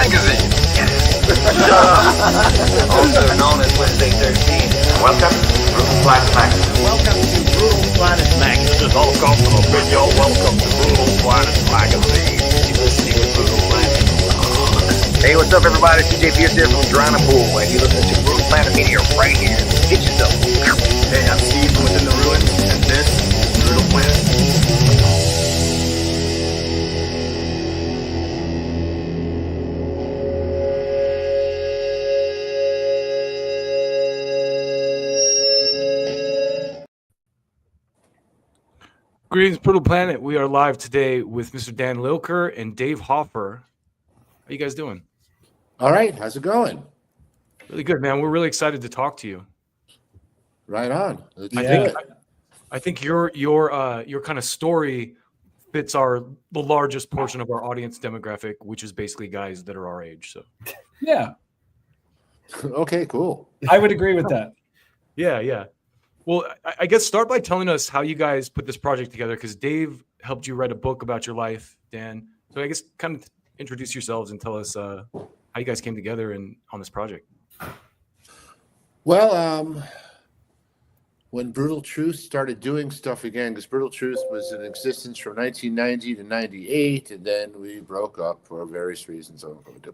magazine. Also known as Wednesday 13. Welcome to Brutal Planet Magazine. Welcome to Brutal Planet Magazine. Welcome to the video. Welcome to Brutal Planet Magazine. You're listening to Brutal Planet. Hey, what's up, everybody? CJ Pierce here from Toronto Pool, and you're listening to Brutal Planet Media right here. Get yourself. Hey, I'm Steve from Within the Ruins, and this is Brutal Planet. Greetings, Brutal Planet. We are live today with Mr. Dan Lilker and Dave Hofer. How you guys doing? All right. How's it going? Really good, man. We're really excited to talk to you. Right on. I think your kind of story fits the largest portion of our audience demographic, which is basically guys that are our age. So yeah. Okay, cool. I would agree with that. Yeah. Well, I guess start by telling us how you guys put this project together, because Dave helped you write a book about your life, Dan. So I guess kind of introduce yourselves and tell us how you guys came together on this project. Well, when Brutal Truth started doing stuff again, because Brutal Truth was in existence from 1990 to 98, and then we broke up for various reasons.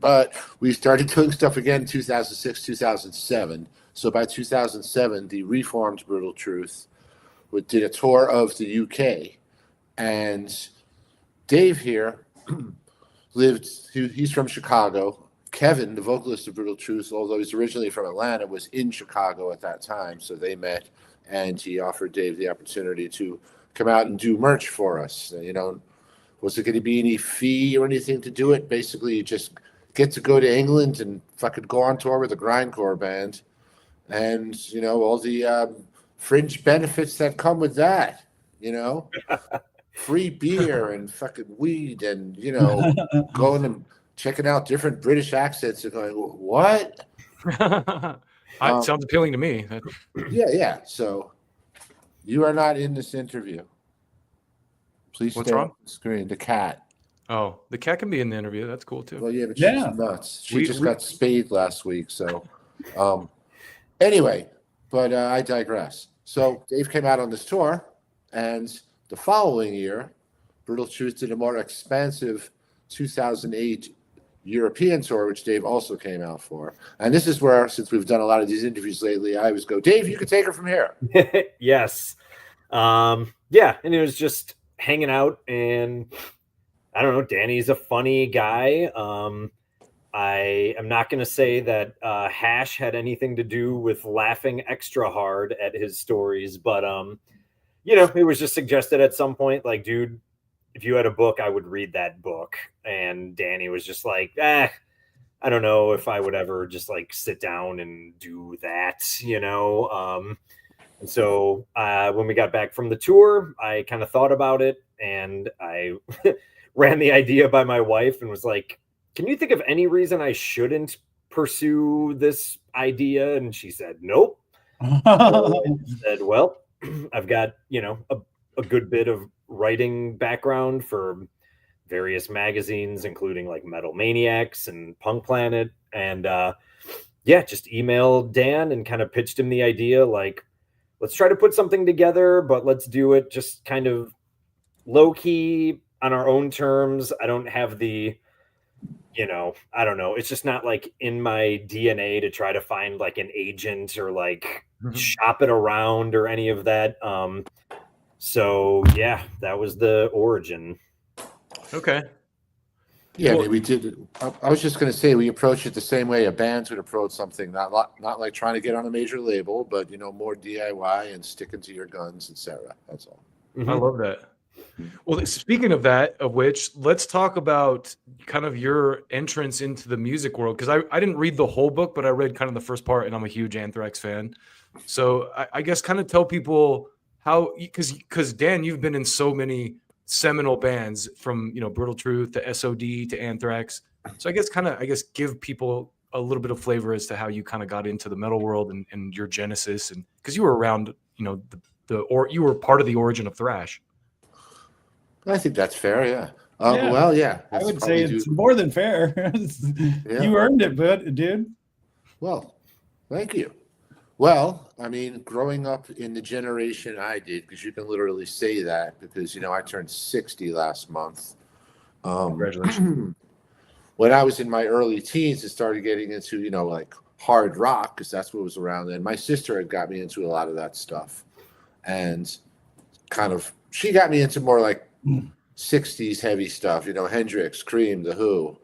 But we started doing stuff again in 2006, 2007. So by 2007, the reformed Brutal Truth did a tour of the UK. And Dave here he's from Chicago. Kevin, the vocalist of Brutal Truth, although he's originally from Atlanta, was in Chicago at that time. So they met, and he offered Dave the opportunity to come out and do merch for us. You know, was it going to be any fee or anything to do it? Basically, you just get to go to England and fucking go on tour with a grindcore band. And, you know, all the fringe benefits that come with that, you know, free beer and fucking weed and, you know, going and checking out different British accents and going, what? Sounds appealing to me. Yeah. So you are not in this interview. Please What's stay wrong? on the screen. The cat. Oh, the cat can be in the interview. That's cool, too. Well, yeah, but she's nuts. She just got spayed last week, so... Anyway, but I digress. So Dave came out on this tour, and the following year, Brutal Truth did a more expansive 2008 European tour, which Dave also came out for. And this is where, since we've done a lot of these interviews lately, I always go, Dave, you can take her from here. Yes. And it was just hanging out, and I don't know, Danny's a funny guy. I am not going to say that Hash had anything to do with laughing extra hard at his stories, but, it was just suggested at some point, like, dude, if you had a book, I would read that book. And Danny was just like, I don't know if I would ever just like sit down and do that, And so when we got back from the tour, I kind of thought about it, and I ran the idea by my wife and was like, can you think of any reason I shouldn't pursue this idea? And she said, nope. I said, well, I've got, a good bit of writing background for various magazines, including like Metal Maniacs and Punk Planet. And just emailed Dan and kind of pitched him the idea, like, let's try to put something together, but let's do it just kind of low key on our own terms. I don't have the... I don't know. It's just not like in my DNA to try to find like an agent or like shop it around or any of that. So yeah, that was the origin. Okay. Yeah, well, I mean, we did. I was just going to say we approached it the same way a band would approach something, not like trying to get on a major label, but more DIY and sticking to your guns, etc. That's all. I love that. Well, speaking of that, of which, let's talk about kind of your entrance into the music world, because I didn't read the whole book, but I read kind of the first part, and I'm a huge Anthrax fan. So I guess kind of tell people how, because Dan, you've been in so many seminal bands from Brutal Truth to S.O.D to Anthrax. So I guess give people a little bit of flavor as to how you kind of got into the metal world and your genesis, and because you were around, you were part of the origin of thrash. I think that's fair, yeah. Yeah. Well, yeah, I that's would say probably it's due. more than fair. Yeah. You earned it, dude. Well, thank you. Well, I mean, growing up in the generation I did, because you can literally say that, because I turned 60 last month. Congratulations. When I was in my early teens and started getting into, like hard rock, because that's what was around then. My sister had got me into a lot of that stuff, and she got me into more like 60s heavy stuff, Hendrix, Cream, The Who.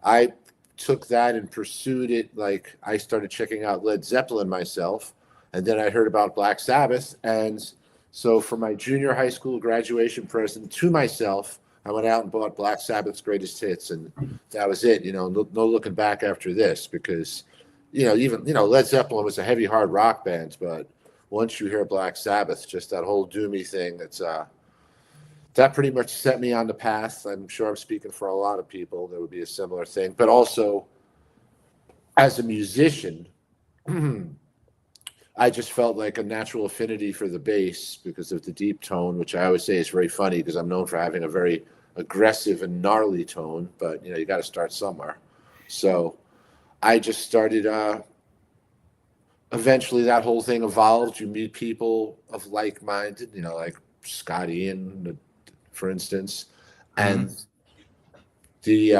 I took that and pursued it. Like, I started checking out Led Zeppelin myself, and then I heard about Black Sabbath. And so for my junior high school graduation present to myself, I went out and bought Black Sabbath's greatest hits, and that was it. No looking back after this, because even Led Zeppelin was a heavy hard rock band, but once you hear Black Sabbath, just that whole doomy thing, that pretty much set me on the path. I'm sure I'm speaking for a lot of people. There would be a similar thing. But also, as a musician, I just felt like a natural affinity for the bass because of the deep tone, which I always say is very funny because I'm known for having a very aggressive and gnarly tone. But, you got to start somewhere. So I just started. Eventually, that whole thing evolved. You meet people of like-minded, like Scott Ian, for instance, and the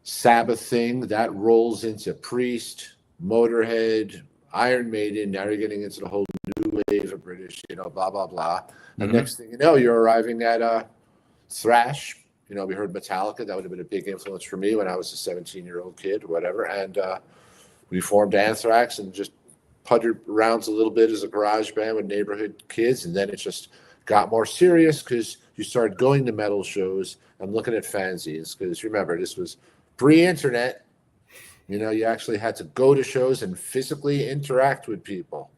Sabbath thing that rolls into Priest, Motorhead, Iron Maiden. Now you're getting into the whole new wave of British, blah blah blah. And next thing you know, you're arriving at thrash. We heard Metallica. That would have been a big influence for me when I was a 17-year-old kid or whatever. And we formed Anthrax and just puttered around a little bit as a garage band with neighborhood kids, and then it just got more serious because you started going to metal shows and looking at fanzines. Because remember, this was pre-internet. You actually had to go to shows and physically interact with people.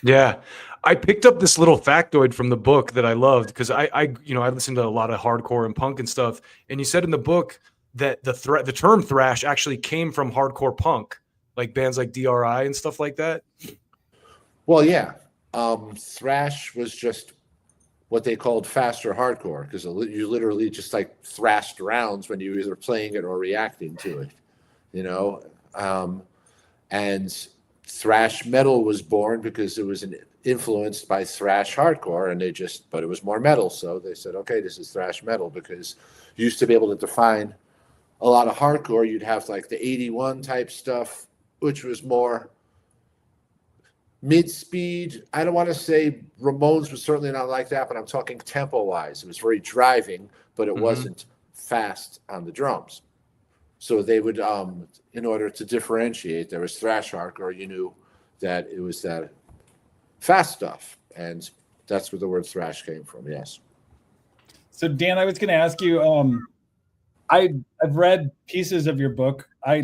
Yeah, I picked up this little factoid from the book that I loved because I listened to a lot of hardcore and punk and stuff. And you said in the book that the term thrash actually came from hardcore punk, like bands like DRI and stuff like that. Well, yeah, thrash was just what they called faster hardcore because you literally just like thrashed rounds when you were either playing it or reacting to it, and thrash metal was born because it was influenced by thrash hardcore, and but it was more metal, so they said, okay, this is thrash metal, because you used to be able to define a lot of hardcore. You'd have like the 81 type stuff, which was more mid-speed. I don't want to say Ramones was certainly not like that, but I'm talking tempo-wise. It was very driving, but it wasn't fast on the drums. So they would, in order to differentiate, there was thrash hardcore. You knew that it was that fast stuff, and that's where the word thrash came from. Yes. So Dan, I was going to ask you. I've read pieces of your book. My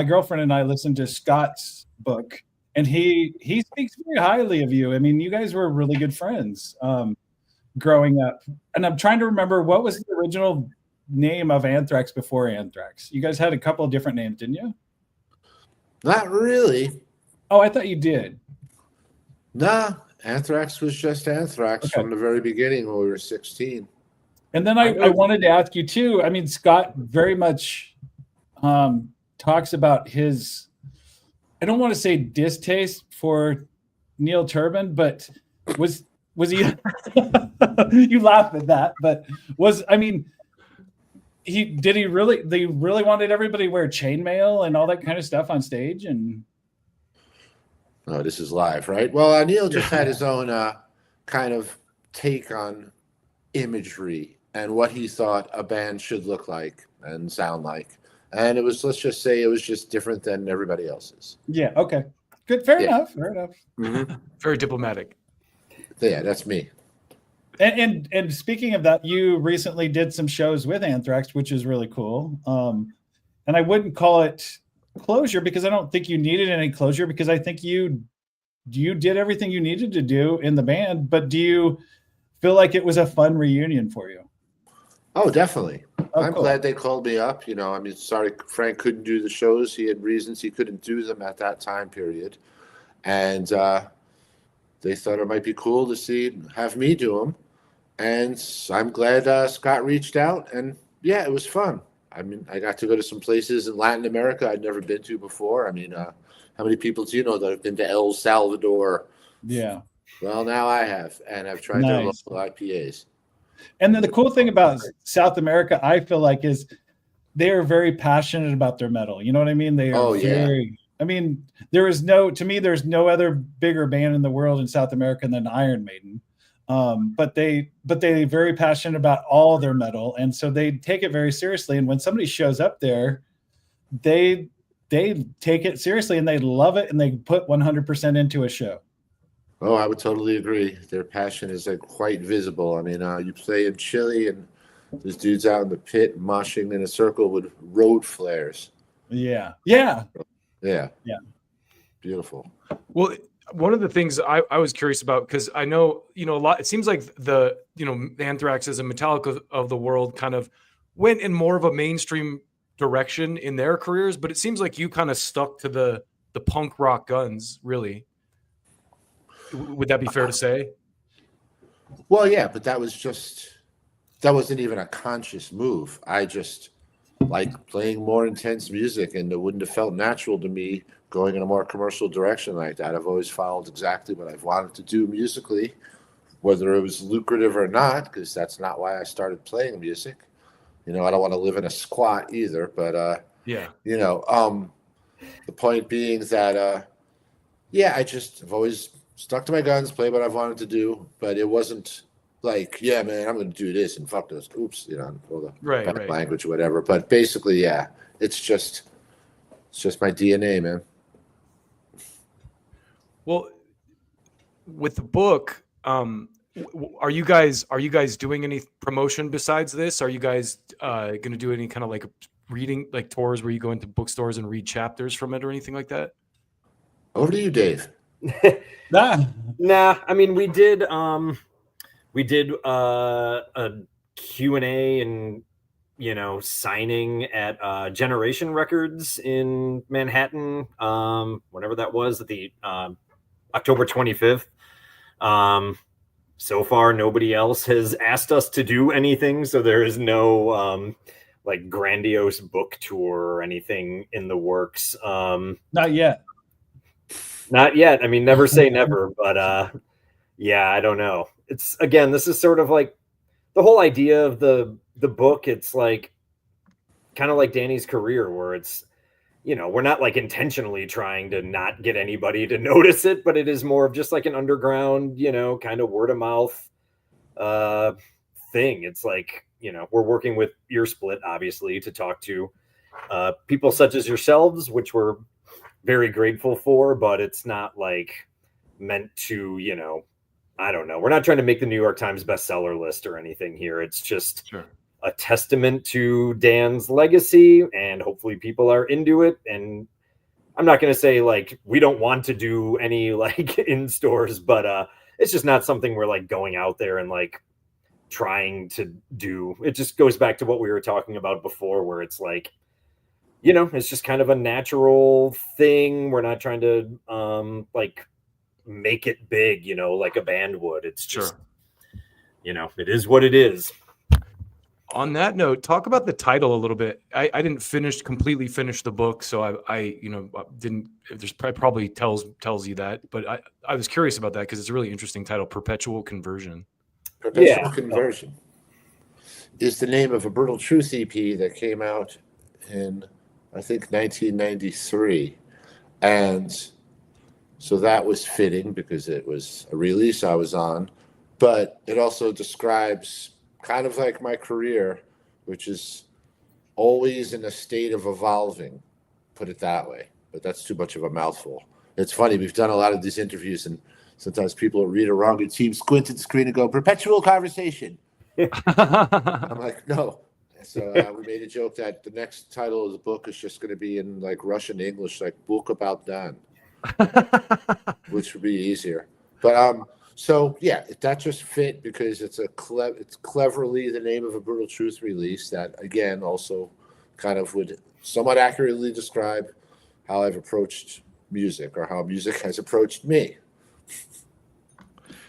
girlfriend and I listened to Scott's book, and he speaks very highly of you. I mean, you guys were really good friends growing up. And I'm trying to remember, what was the original name of Anthrax before Anthrax? You guys had a couple of different names, didn't you? Not really. Oh, I thought you did. Nah, Anthrax was just Anthrax from the very beginning when we were 16. And then I wanted to ask you too. I mean, Scott very much talks about his, I don't want to say distaste for Neil Turbin, but was he? You laugh at that, but they really wanted everybody to wear chainmail and all that kind of stuff on stage? And oh, this is live, right? Well, Neil just had his own kind of take on imagery and what he thought a band should look like and sound like. And it was, let's just say, it was just different than everybody else's. Yeah, okay. Good, fair enough. Mm-hmm. Very diplomatic. Yeah, that's me. And speaking of that, you recently did some shows with Anthrax, which is really cool. And I wouldn't call it closure because I don't think you needed any closure, because I think you did everything you needed to do in the band. But do you feel like it was a fun reunion for you? Oh, definitely. I'm cool. glad they called me up. Sorry Frank couldn't do the shows. He had reasons he couldn't do them at that time period. And they thought it might be cool to have me do them. And I'm glad Scott reached out, and yeah, it was fun. I mean, I got to go to some places in Latin America I'd never been to before. I mean, how many people do you know that have been to El Salvador? Yeah. Well, now I have, and I've tried their Nice. local IPAs. And then the cool thing about South America, I feel like, is they are very passionate about their metal. You know what I mean? They are very. I mean, there's no other bigger band in the world in South America than Iron Maiden. But they very passionate about all their metal, and so they take it very seriously. And when somebody shows up there, they take it seriously and they love it, and they put 100% into a show. Oh, I would totally agree. Their passion is like quite visible. I mean, you play in Chile, and there's dudes out in the pit moshing in a circle with road flares. Yeah. Beautiful. Well, one of the things I was curious about, because I know, a lot, it seems like the Anthrax and Metallica of the world kind of went in more of a mainstream direction in their careers, but it seems like you kind of stuck to the punk rock guns, really. Would that be fair to say? Well, yeah, but that wasn't even a conscious move. I just like playing more intense music, and it wouldn't have felt natural to me going in a more commercial direction like that. I've always followed exactly what I've wanted to do musically, whether it was lucrative or not, because that's not why I started playing music. I don't want to live in a squat either, but the point being that I've always stuck to my guns, play what I've wanted to do, but it wasn't like, yeah, man, I'm going to do this and fuck those. Oops, all the right. language or whatever. But basically, yeah, it's just my DNA, man. Well, with the book, are you guys doing any promotion besides this? Are you guys going to do any kind of like reading, like tours where you go into bookstores and read chapters from it or anything like that? Over to you, Dave. Nah. I mean, we did a Q&A and signing at Generation Records in Manhattan, whenever that was, at the October 25th. So far, nobody else has asked us to do anything, so there is no like grandiose book tour or anything in the works. Not yet. I mean, never say never, but I don't know. It's, again, this is sort of like the whole idea of the book. It's like kind of like Danny's career, where it's, we're not like intentionally trying to not get anybody to notice it, but it is more of just like an underground, kind of word of mouth thing. It's like, we're working with Earsplit, obviously, to talk to people such as yourselves, which we're very grateful for, but it's not like meant to, I don't know. We're not trying to make the New York Times bestseller list or anything here. It's just a testament to Dan's legacy, and hopefully people are into it. And I'm not going to say like we don't want to do any like in stores, but it's just not something we're like going out there and like trying to do. It just goes back to what we were talking about before, where it's like, it's just kind of a natural thing. We're not trying to like make it big, like a band would. It's just, it is what it is. On that note, talk about the title a little bit. I didn't completely finish the book, so I didn't. There's probably tells you that, but I was curious about that because it's a really interesting title, Perpetual Conversion. Perpetual Conversion is the name of a Brutal Truth EP that came out in, I think, 1993, and so that was fitting because it was a release I was on, but it also describes kind of like my career, which is always in a state of evolving, put it that way. But that's too much of a mouthful. It's funny, we've done a lot of these interviews, and sometimes people read it wrong. Your team squint at the screen and go, "Perpetual Conversation." I'm like, no. So we made a joke that the next title of the book is just going to be in like Russian English, like "Book About Dan," which would be easier. But so yeah, that just fit because it's cleverly the name of a Brutal Truth release that, again, also kind of would somewhat accurately describe how I've approached music, or how music has approached me.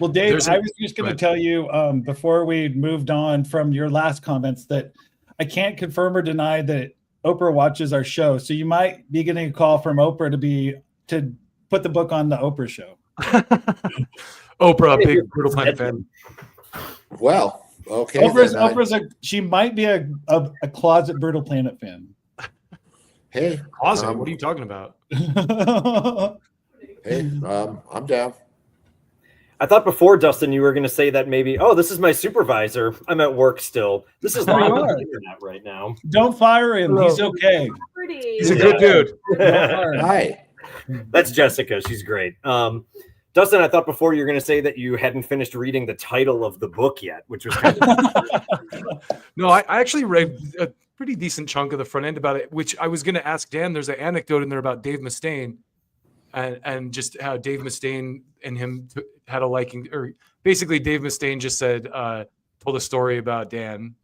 Well, Dave, There's a- I was just going to tell you before we moved on from your last comments that I can't confirm or deny that Oprah watches our show. So you might be getting a call from Oprah to put the book on the Oprah show. Oprah, a big Brutal Planet fan. Well, okay. She might be a closet Brutal Planet fan. Hey, Closet? What are you talking about? Hey, I'm down. I thought before, Dustin, you were going to say that maybe, oh, this is my supervisor. I'm at work still. This is live on the internet right now. Don't fire him. He's okay. He's a good dude. Hi. That's Jessica. She's great. Dustin, I thought before you were going to say that you hadn't finished reading the title of the book yet, which was kind of... No, I actually read a pretty decent chunk of the front end about it, which I was going to ask Dan. There's an anecdote in there about Dave Mustaine and just how Dave Mustaine and him had a liking, or basically Dave Mustaine just said, told a story about Dan.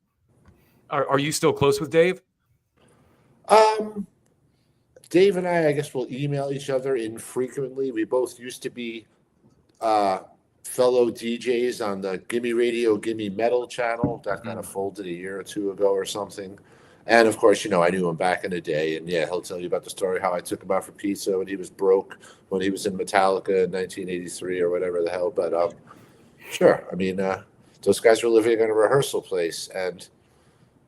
Are you still close with Dave? Dave and I guess we'll email each other infrequently. We both used to be fellow DJs on the Gimme Radio, Gimme Metal channel. That kind of folded a year or two ago or something. And of course, I knew him back in the day. And yeah, he'll tell you about the story how I took him out for pizza when he was broke, when he was in Metallica in 1983 or whatever the hell. But sure. I mean, those guys were living in a rehearsal place. And,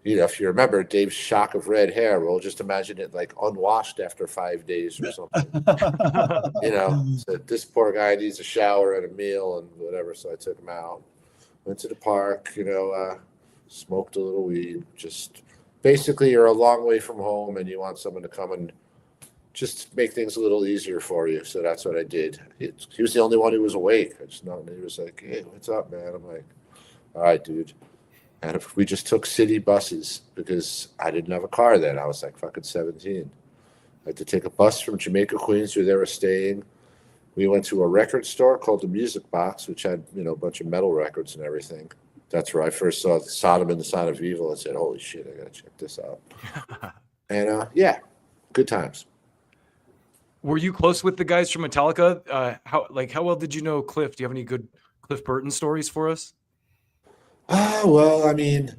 if you remember Dave's shock of red hair, well, just imagine it like unwashed after 5 days or something. So this poor guy needs a shower and a meal and whatever. So I took him out, went to the park, smoked a little weed. Just basically, you're a long way from home and you want someone to come and just make things a little easier for you. So that's what I did. He was the only one who was awake. He was like, "Hey, what's up, man?" I'm like, "All right, dude." And if we just took city buses, because I didn't have a car then. I was like fucking 17. I had to take a bus from Jamaica, Queens, where they were staying. We went to a record store called the Music Box, which had, a bunch of metal records and everything. That's where I first saw Sodom and the Son of Evil and said, holy shit, I got to check this out. And yeah, good times. Were you close with the guys from Metallica? How well did you know Cliff? Do you have any good Cliff Burton stories for us? Well, I mean,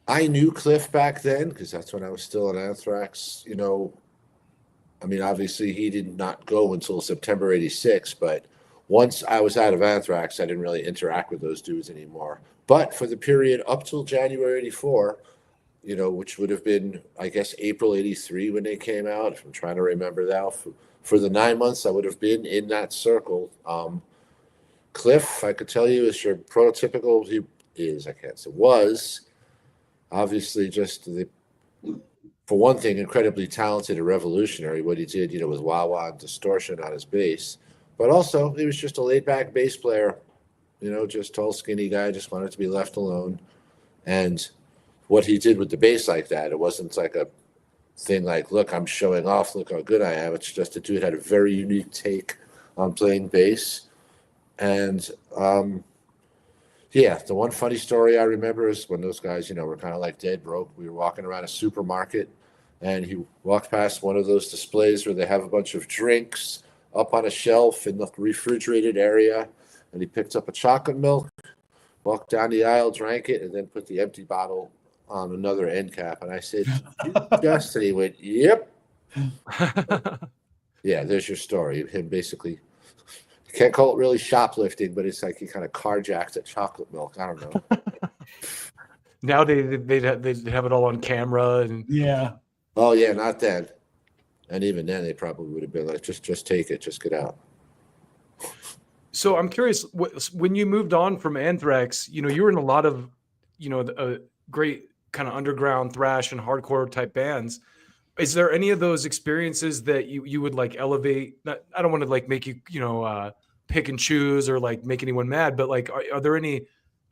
I knew Cliff back then because that's when I was still in Anthrax. I mean, obviously he did not go until September 86, but once I was out of Anthrax, I didn't really interact with those dudes anymore. But for the period up till January 84, which would have been, I guess, April 83 when they came out, if I'm trying to remember that, for the 9 months I would have been in that circle. Cliff, I could tell you, is your prototypical, was obviously just for one thing, incredibly talented and revolutionary, what he did, with wah-wah and distortion on his bass. But also, he was just a laid-back bass player, just tall, skinny guy, just wanted to be left alone. And what he did with the bass like that, it wasn't like a thing like, look, I'm showing off, look how good I am. It's just a dude had a very unique take on playing bass. And yeah, the one funny story I remember is when those guys, were kind of like dead broke. We were walking around a supermarket, and he walked past one of those displays where they have a bunch of drinks up on a shelf in the refrigerated area, and he picked up a chocolate milk, walked down the aisle, drank it, and then put the empty bottle on another end cap. And I said, "Just," and he went, "Yep." Yeah, there's your story. Him basically. You can't call it really shoplifting, but it's like he kind of carjacked a chocolate milk. I don't know. Now they'd have it all on camera and yeah. Oh yeah, not then. And even then, they probably would have been like, just take it, just get out. So I'm curious, when you moved on from Anthrax, you were in a lot of, great kind of underground thrash and hardcore type bands. Is there any of those experiences that you would like elevate? I don't want to like make you, pick and choose or like make anyone mad, but like, are there any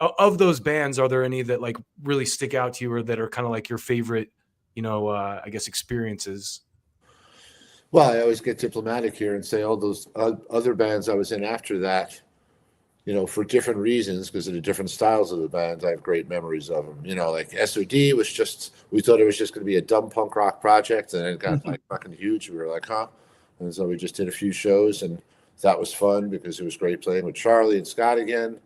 of those bands? Are there any that like really stick out to you or that are kind of like your favorite, I guess experiences? Well, I always get diplomatic here and say all those other bands I was in after that, for different reasons, because of the different styles of the bands, I have great memories of them. Like S.O.D. was just, we thought it was just going to be a dumb punk rock project, and it got like fucking huge. We were like, huh? And so we just did a few shows, and that was fun because it was great playing with Charlie and Scott again.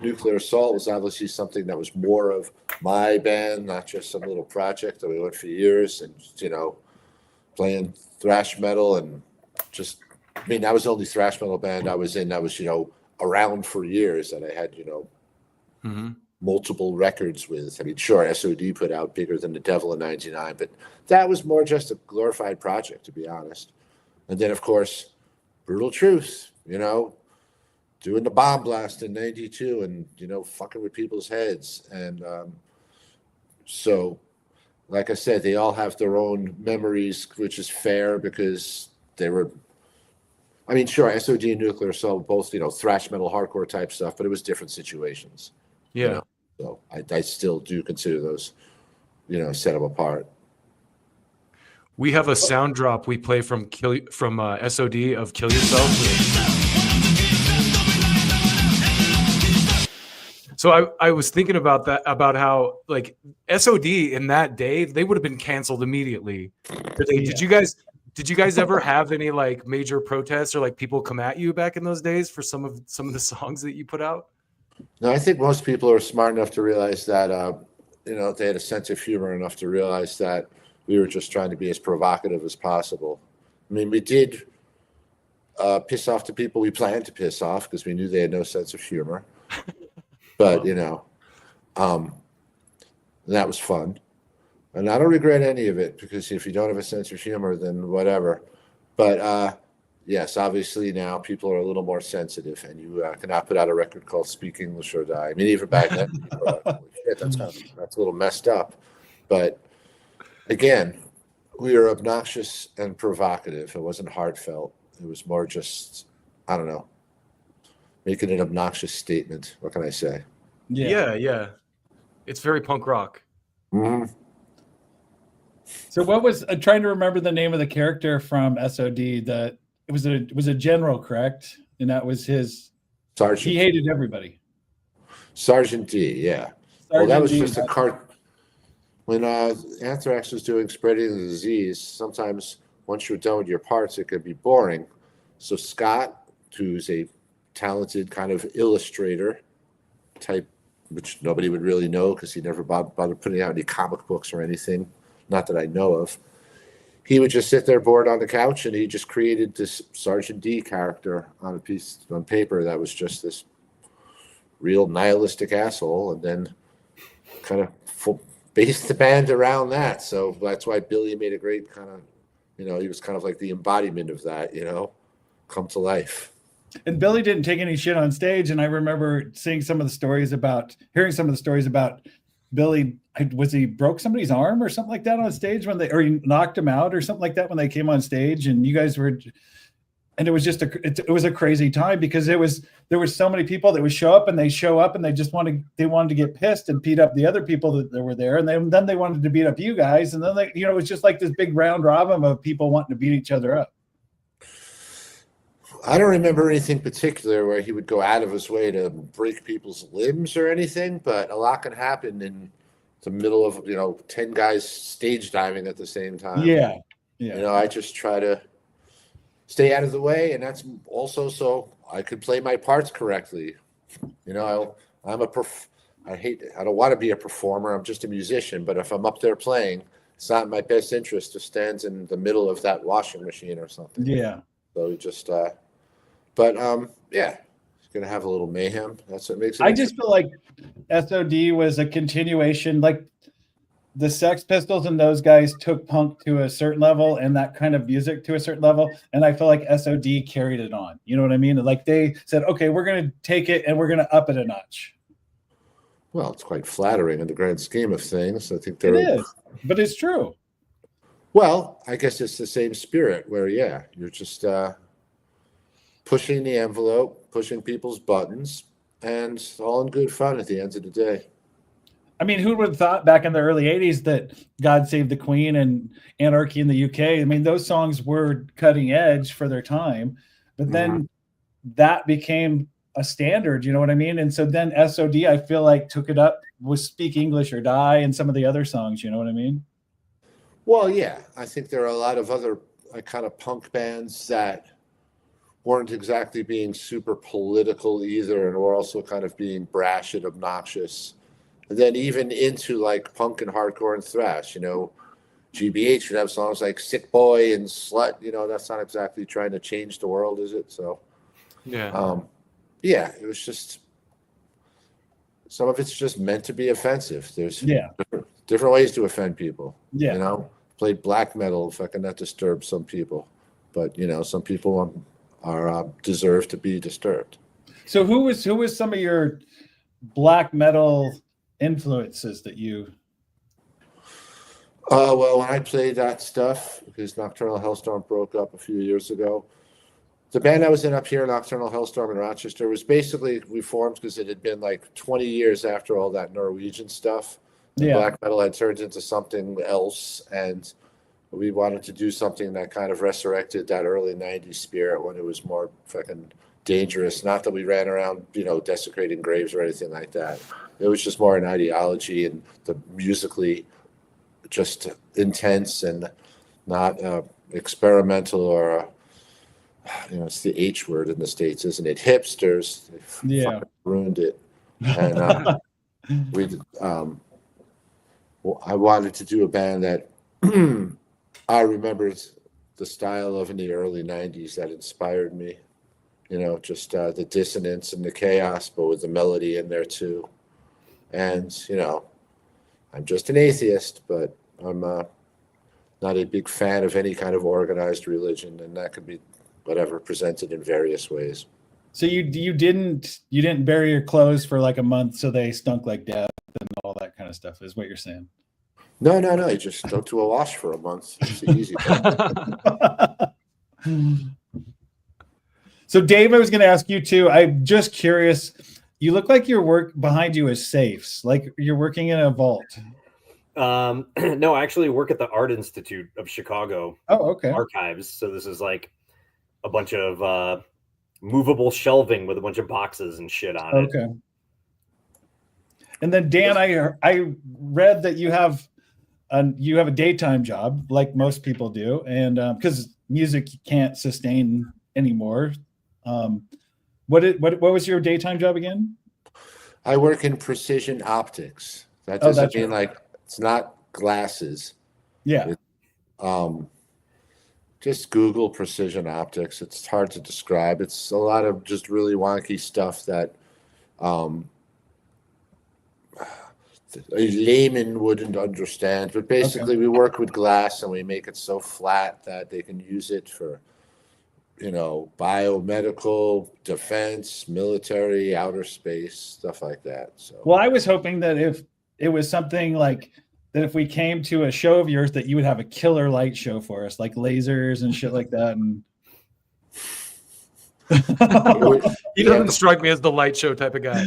Nuclear Assault was obviously something that was more of my band, not just some little project that we went for years and, you know, playing thrash metal and just, I mean, that was the only thrash metal band I was in that was, you know, around for years that I had, you know, multiple records with. I mean, sure, S.O.D put out Bigger Than the Devil in 99, but that was more just a glorified project, to be honest. And then, of course, Brutal Truth, you know, doing the bomb blast in 92 and, you know, fucking with people's heads. And so, like I said, they all have their own memories, which is fair because they were, I mean, sure, S.O.D and Nuclear Assault, both, you know, thrash metal, hardcore type stuff, but it was different situations. Yeah. You know? So I still do consider those, you know, set them apart. We have a sound drop we play from S.O.D of Kill Yourself. So I was thinking about that, about how like S.O.D in that day, they would have been canceled immediately. Did you guys ever have any like major protests or like people come at you back in those days for some of the songs that you put out? No, I think most people are smart enough to realize that, you know, they had a sense of humor enough to realize that we were just trying to be as provocative as possible. I mean, we did piss off the people we planned to piss off because we knew they had no sense of humor. But, you know, that was fun. And I don't regret any of it because if you don't have a sense of humor, then whatever. But, yes, obviously now people are a little more sensitive and you cannot put out a record called Speak English or Die. I mean, even back then, shit, that's a little messed up. But, again, we were obnoxious and provocative. It wasn't heartfelt. It was more just, I don't know, making an obnoxious statement. What can I say? Yeah. It's very punk rock. Mm-hmm. So what was, I'm trying to remember the name of the character from S.O.D. that it was a general, correct? And that was his Sergeant. He hated everybody. Sergeant D, yeah. Well, that was just a cart. When Anthrax was doing Spreading the Disease, sometimes once you're done with your parts, it could be boring. So Scott, who's a talented kind of illustrator type, which nobody would really know because he never bothered putting out any comic books or anything, not that I know of. He would just sit there bored on the couch and he just created this Sergeant D character on paper that was just this real nihilistic asshole, and then kind of based the band around that. So that's why Billy made a great kind of, you know, he was kind of like the embodiment of that, you know, come to life. And Billy didn't take any shit on stage. And I remember hearing some of the stories about Billy. Was he broke somebody's arm or something like that on stage or he knocked him out or something like that when they came on stage, and you guys were, and it was just it was a crazy time because there were so many people that would show up and they just wanted to get pissed and beat up the other people that were there, and then they wanted to beat up you guys, and then it was just like this big round robin of people wanting to beat each other up. I don't remember anything particular where he would go out of his way to break people's limbs or anything, but a lot can happen in the middle of, 10 guys stage diving at the same time. Yeah. I just try to stay out of the way, and that's also so I could play my parts correctly. I don't want to be a performer. I'm just a musician, but if I'm up there playing, it's not in my best interest to stand in the middle of that washing machine or something. Yeah. So just, yeah, it's going to have a little mayhem. That's what makes it. I just feel like S.O.D was a continuation, like the Sex Pistols and those guys took punk to a certain level and that kind of music to a certain level. And I feel like S.O.D carried it on. You know what I mean? Like they said, okay, we're going to take it and we're going to up it a notch. Well, it's quite flattering in the grand scheme of things. I think it is, but it's true. Well, I guess it's the same spirit where, you're just pushing the envelope, pushing people's buttons, and all in good fun at the end of the day. I mean, who would have thought back in the early 80s that God Save the Queen and Anarchy in the UK, I mean, those songs were cutting edge for their time, but then that became a standard, you know what I mean? And so then S.O.D, I feel like, took it up with Speak English or Die and some of the other songs, you know what I mean? Well, yeah, I think there are a lot of other kind of punk bands that weren't exactly being super political either, and were also kind of being brash and obnoxious. And then even into like punk and hardcore and thrash, you know, GBH would have songs like Sick Boy and Slut. You know, that's not exactly trying to change the world, is it? So, Yeah. yeah, it was just, some of it's just meant to be offensive. There's different ways to offend people. Yeah. You know, played black metal, fucking that disturbs some people. But, you know, some people are deserve to be disturbed. So who was some of your black metal influences that you? Well, when I played that stuff, because Nocturnal Hellstorm broke up a few years ago, the band I was in up here, Nocturnal Hellstorm in Rochester, was basically, we formed because it had been like 20 years after all that Norwegian stuff. Yeah. Black metal had turned into something else, and we wanted to do something that kind of resurrected that early 90s spirit when it was more fucking dangerous. Not that we ran around, you know, desecrating graves or anything like that. It was just more an ideology, and the musically just intense and not experimental or, you know, it's the H word in the States, isn't it? Hipsters. They fucking ruined it. And I wanted to do a band that I remembered the style of in the early 90s that inspired me. You know, just the dissonance and the chaos, but with the melody in there too. And, you know, I'm just an atheist, but I'm not a big fan of any kind of organized religion, and that could be whatever presented in various ways. So you didn't bury your clothes for like a month so they stunk like death and all that kind of stuff is what you're saying. No. You just go to a wash for a month. It's the easy part. So Dave, I was going to ask you too. I'm just curious. You look like your work behind you is safes, like you're working in a vault. No, I actually work at the Art Institute of Chicago. Oh, okay. Archives. So this is like a bunch of movable shelving with a bunch of boxes and shit on it. Okay. And then Dan, I read that you have a daytime job like most people do, and because music can't sustain anymore. What was your daytime job again? I work in precision optics. That doesn't mean like it's not glasses. Yeah. Just Google precision optics. It's hard to describe. It's a lot of just really wonky stuff that a layman wouldn't understand. But basically, we work with glass and we make it so flat that they can use it for, you know, biomedical, defense, military, outer space, stuff like that. So, well, I was hoping that if it was something like that, if we came to a show of yours, that you would have a killer light show for us, like lasers and shit like that. And he doesn't strike me as the light show type of guy.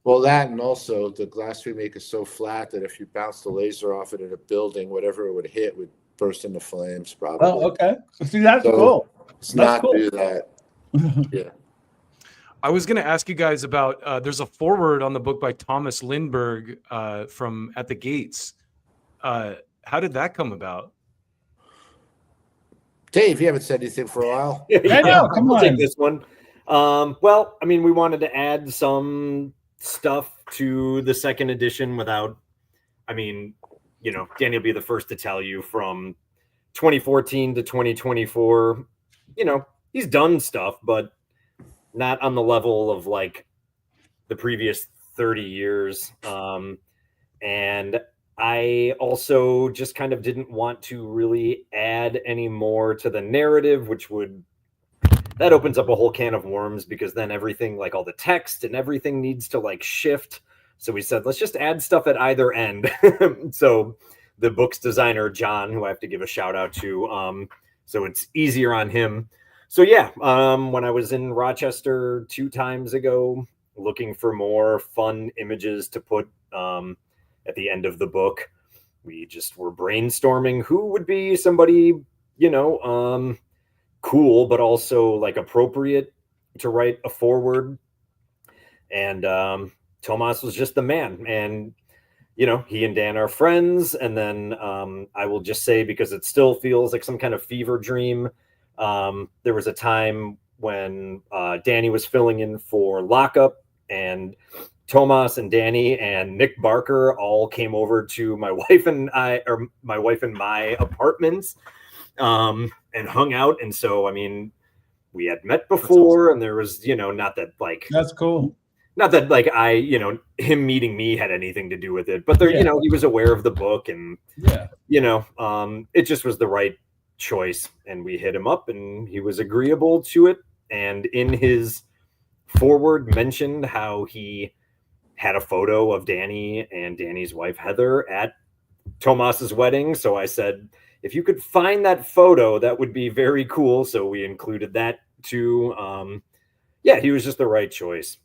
Well, that, and also the glass we make is so flat that if you bounce the laser off it in a building, whatever it would hit would burst into flames, probably. Oh, okay. See, that's cool. Let's not do that. Yeah. I was going to ask you guys about, there's a foreword on the book by Thomas Lindbergh from At the Gates. How did that come about? Dave, you haven't said anything for a while. I know, come on. I'll take this one. Well, I mean, we wanted to add some stuff to the second edition without, I mean, you know, Danny will be the first to tell you from 2014 to 2024, you know, he's done stuff, but not on the level of like the previous 30 years. And I also just kind of didn't want to really add any more to the narrative, which that opens up a whole can of worms, because then everything, like all the text and everything, needs to like shift. So we said, let's just add stuff at either end. So the book's designer, John, who I have to give a shout out to, so it's easier on him. So yeah, when I was in Rochester 2 times ago, looking for more fun images to put at the end of the book, we just were brainstorming who would be somebody, you know, cool, but also like appropriate to write a foreword. And Tomas was just the man. And, you know, he and Dan are friends. And then I will just say, because it still feels like some kind of fever dream, There was a time when Danny was filling in for Lockup, and Tomas and Danny and Nick Barker all came over to my wife and my apartments and hung out. And so, I mean, we had met before, and there was, not that like That's cool. Not that like him meeting me had anything to do with it, but there, he was aware of the book, and it just was the right choice, and we hit him up, and he was agreeable to it. And in his forward mentioned how he had a photo of Danny and Danny's wife Heather at Tomas's wedding. So I said, if you could find that photo, that would be very cool. So we included that too. He was just the right choice.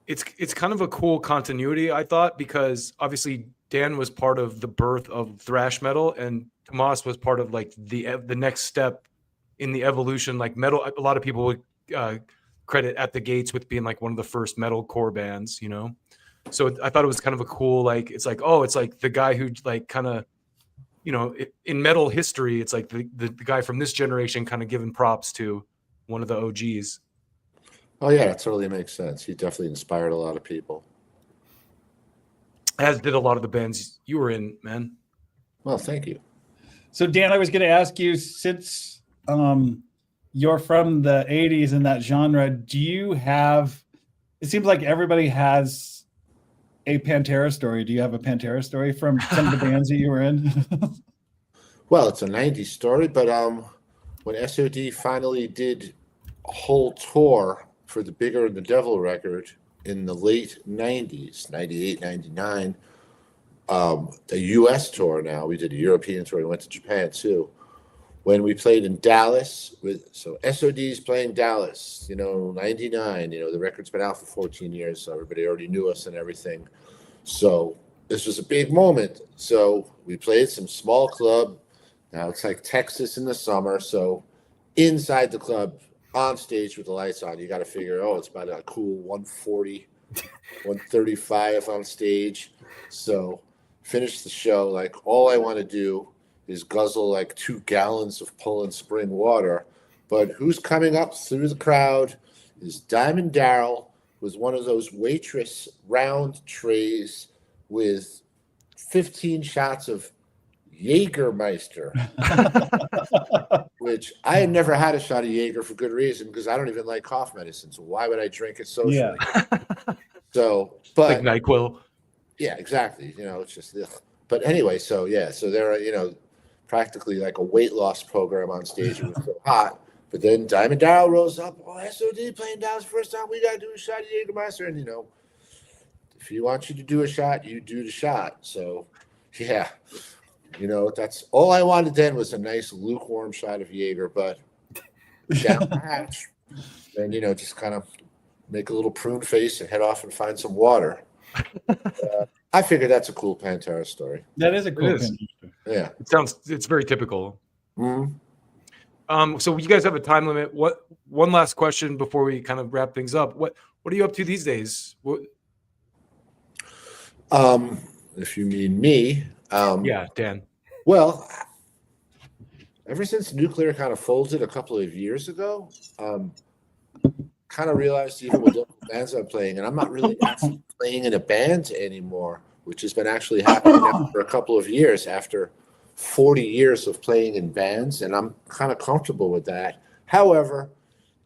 It's kind of a cool continuity, I thought, because obviously Dan was part of the birth of thrash metal, and Tomas was part of like the next step in the evolution. Like metal, a lot of people would credit At the Gates with being like one of the first metalcore bands, So I thought it was kind of a cool, like, it's like, oh, it's like the guy who like kind of, in metal history, it's like the guy from this generation kind of giving props to one of the OGs. Oh yeah, that totally makes sense. He definitely inspired a lot of people. As did a lot of the bands you were in, man. Well, thank you. So Dan, I was going to ask you, since you're from the 80s in that genre, do you have, it seems like everybody has a Pantera story. Do you have a Pantera story from some of the bands that you were in? Well, it's a 90s story, but when S.O.D finally did a whole tour for the Bigger and the Devil record in the late 90s, 98, 99, a U.S. tour now. We did a European tour. We went to Japan, too. When we played in Dallas, so S.O.D's playing Dallas, 99. The record's been out for 14 years, so everybody already knew us and everything. So this was a big moment. So we played some small club. Now it's like Texas in the summer. So inside the club, on stage with the lights on, you got to figure, it's about a cool 140, 135 on stage. So finish the show. Like, all I want to do is guzzle like 2 gallons of Poland Spring water. But who's coming up through the crowd is Diamond Darrell with one of those waitress round trays with 15 shots of Jägermeister, which I had never had a shot of Jaeger for good reason, because I don't even like cough medicine. So why would I drink it socially? Yeah. So, but like NyQuil. Yeah, exactly. It's just, ugh. But anyway, so there are, practically like a weight loss program on stage. It was so hot. But then Diamond Darrell rose up. S.O.D playing Dallas first time. We got to do a shot of Jägermeister. And, if he wants you to do a shot, you do the shot. So, yeah. That's all I wanted then, was a nice lukewarm shot of Jaeger, but down the hatch. And, just kind of make a little prune face and head off and find some water. I figured that's a cool Pantera story. That is a cool Pantera story. Yeah. It's very typical. Mm-hmm. So you guys have a time limit. One last question before we kind of wrap things up. What are you up to these days? If you mean me. Yeah, Dan. Well, ever since Nuclear kind of folded a couple of years ago, kind of realized even with the bands I'm playing, and I'm not really actually playing in a band anymore, which has been actually happening now for a couple of years after 40 years of playing in bands, and I'm kind of comfortable with that. However,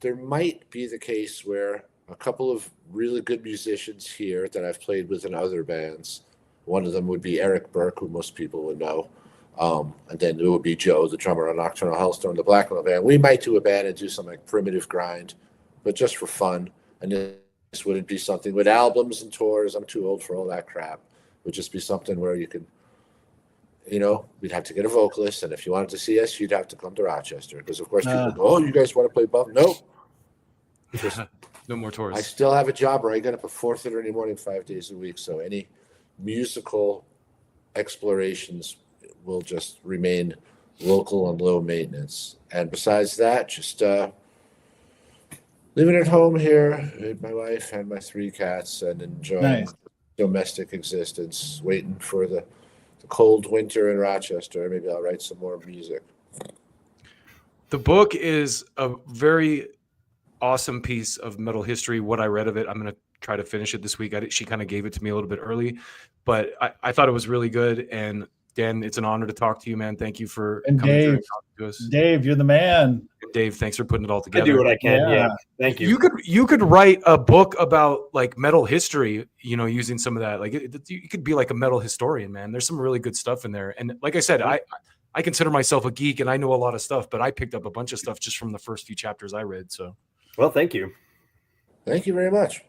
there might be the case where a couple of really good musicians here that I've played with in other bands, one of them would be Eric Burke, who most people would know, and then it would be Joe, the drummer on Nocturnal Hellstorm, the Black Metal band. We might do a band and do some like primitive grind, but just for fun. And this wouldn't be something with albums and tours. I'm too old for all that crap. It would just be something where you could, we'd have to get a vocalist. And if you wanted to see us, you'd have to come to Rochester. Because, of course, people go, you guys want to play Buff? Nope. Just, no more tours. I still have a job where I get up at 4:30 in the morning, 5 days a week. So any musical explorations will just remain local and low maintenance. And besides that, just living at home here with my wife and my 3 cats and enjoying domestic existence, waiting for the cold winter in Rochester. Maybe I'll write some more music. The book is a very awesome piece of metal history. What I read of it, I'm going to try to finish it this week. She kind of gave it to me a little bit early, but I thought it was really good. And Dan, it's an honor to talk to you, man. Thank you for coming through and talking to us. Dave, you're the man. Dave, thanks for putting it all together. I do what I can. Yeah. Thank you. You could write a book about like metal history, you know, using some of that. Like you could be like a metal historian, man. There's some really good stuff in there. And like I said, I consider myself a geek and I know a lot of stuff, but I picked up a bunch of stuff just from the first few chapters I read. So, well, thank you. Thank you very much.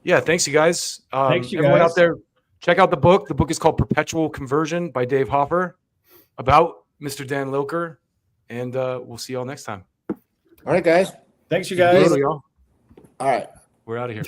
Yeah, thanks you guys. Thanks you everyone guys out there. Check out the book. The book is called Perpetual Conversion by Dave Hofer, about Mr. Dan Lilker. And we'll see y'all next time. All right, guys. Thanks, you guys. All right. We're out of here.